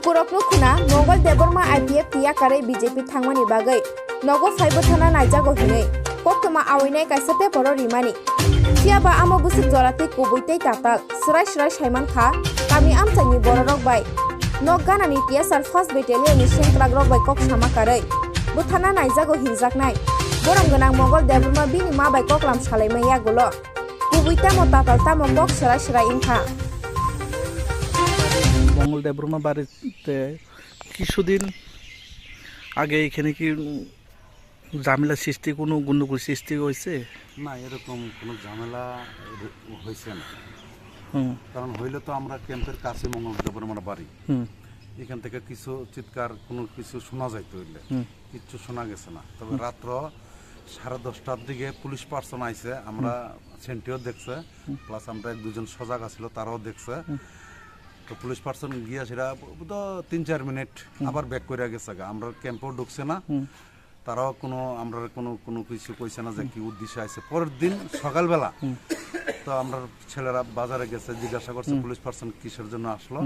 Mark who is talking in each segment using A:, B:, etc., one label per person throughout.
A: Nukurok nukuna Mongol Deborma IPF tiya kare BJP thangmani bagai nogo faibo thana naijago hinai koktoma awinai kaisa peporo rimani siaba amo busuk jorati kubuitei tatal srai saiman kha kami amchani bororok bai nok ganani tiya sar first battalion ni sengkrag rok bai kok sama kare buthana naijago hinjaknai borong ganang Mongol Deborma bini ma bai koklam salaimai yagulo kubuita mo tatal tamo kok srai inkha
B: মঙ্গল দেববর্মা বাড়িতে কিছুদিন আগে এখানে কি ঝামেলা সৃষ্টি কোনো গন্ডগোল সৃষ্টি হয়েছে?
C: না, এরকম কোনো ঝামেলা হয়েছে না। কারণ হইলে তো আমরা ক্যাম্পের কাছে মঙ্গল দেববর্মার বাড়ি, এখান থেকে কিছু চিৎকার কোনো কিছু শোনা যাইতে হইলে কিচ্ছু শোনা গেছে না। তবে রাত্র 10:30টার দিকে পুলিশ পার্সন আইছে, আমরা সেন্টিও দেখছে, প্লাস আমরা দুজন সজাগ আছিল তারাও দেখছে। তো পুলিশ পার্সন গিয়া সেটা তো 3-4 মিনিট আবার ব্যাক করে গেছে। আমরা ক্যাম্পেও ঢুকছে না, তারাও কোনো আমরা কোনো কিছু কইছে না যে কি উদ্দেশ্যে আছে। পরের দিন সকালবেলা তো আমরা ছেলেরা বাজারে গেছে, জিজ্ঞাসা করছে পুলিশ পার্সন কিসের জন্য আসলো।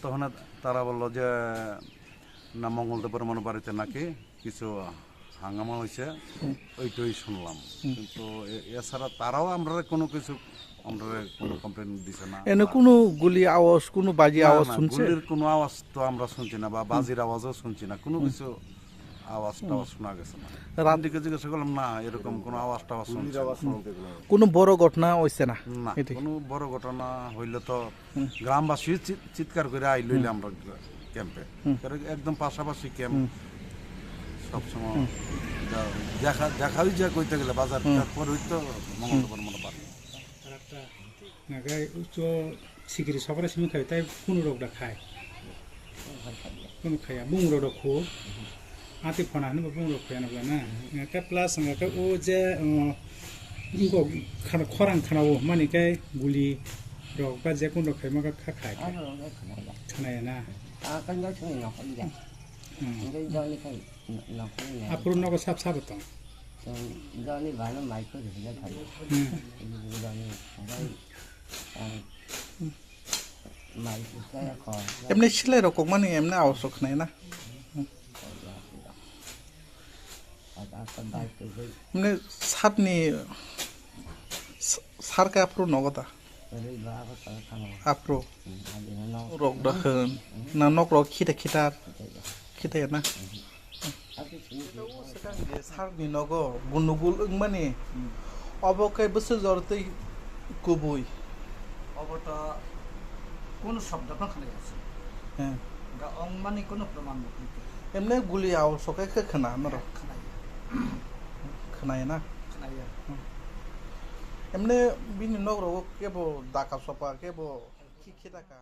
C: তখন তারা বললো যে না, মঙ্গল দেববর্মার বাড়িতে নাকি কিছু হাঙ্গামা হয়েছে, ওইটাই শুনলাম। কিন্তু এছাড়া তারাও আমরা কোনো কিছু কোনো কমপ্লেন দিছে না।
B: এনে কোনো গুলি আওয়াজ কোনো বাজি আওয়াজ শুনছে?
C: গুলির কোনো আওয়াজ তো আমরা শুনছি না, বা বাজির আওয়াজও শুনছি না, কোনো কিছু আওয়াজ শোনা গেছে না। রাত দিকে জিজ্ঞাসা করলাম, না এরকম কোনো আওয়াজ শুনছি না।
B: কোনো বড় ঘটনা হইছে না?
C: না, কোনো বড় ঘটনা হইলে তো গ্রামবাসী চিৎকার করে আইলইলে আমরা ক্যাম্পে, একদম পাশাপাশি ক্যাম্প সবসময় দেখাই যায়। কইতে গেলে বাজার পরে তো মঙ্গল দেববর্মার বাড়ি
D: নাগাই উচ্চ সিকিরি সবার সিমি খাই তাই কোনো রোগটা খায় কোনো খায়া বুং রোগ খো আতি ফনা নো বুং রোগ খায় না না কা প্লাস কা ও যে ইগো খানা খরাং খানাও মানে কাই গুলি রোগ বা যে কোন রোগ খায় মাকা খা খায় খানায় না
E: kan giáo chúng nó không vậy cái do như thế nó không vậy
D: আপরু নগো সাপ সাপ তো
E: do như vậy nó mày có thể nó thành do như mày cái còn
B: এমনি ছেলে এরকম মানে এমনি আবশ্যক নাই না? এমনি সাতনি সারকা আপরু নগদা আপরু রক দখন না নক রক খিতা না সারনি নগ গুনুগুল মানে অবকাই বসে জরতে কুবুই
F: অবটা কোন শব্দ খানে আছে
B: হ্যাঁ
F: গা অং মানে কোন প্রমাণ নেই।
B: এমনি গুলি আবশ্যক খানা নর খানায় না
F: খানাইয়া
B: এমনি বিনি নগর কেবল ডাকা সপা কেবল খিদাকা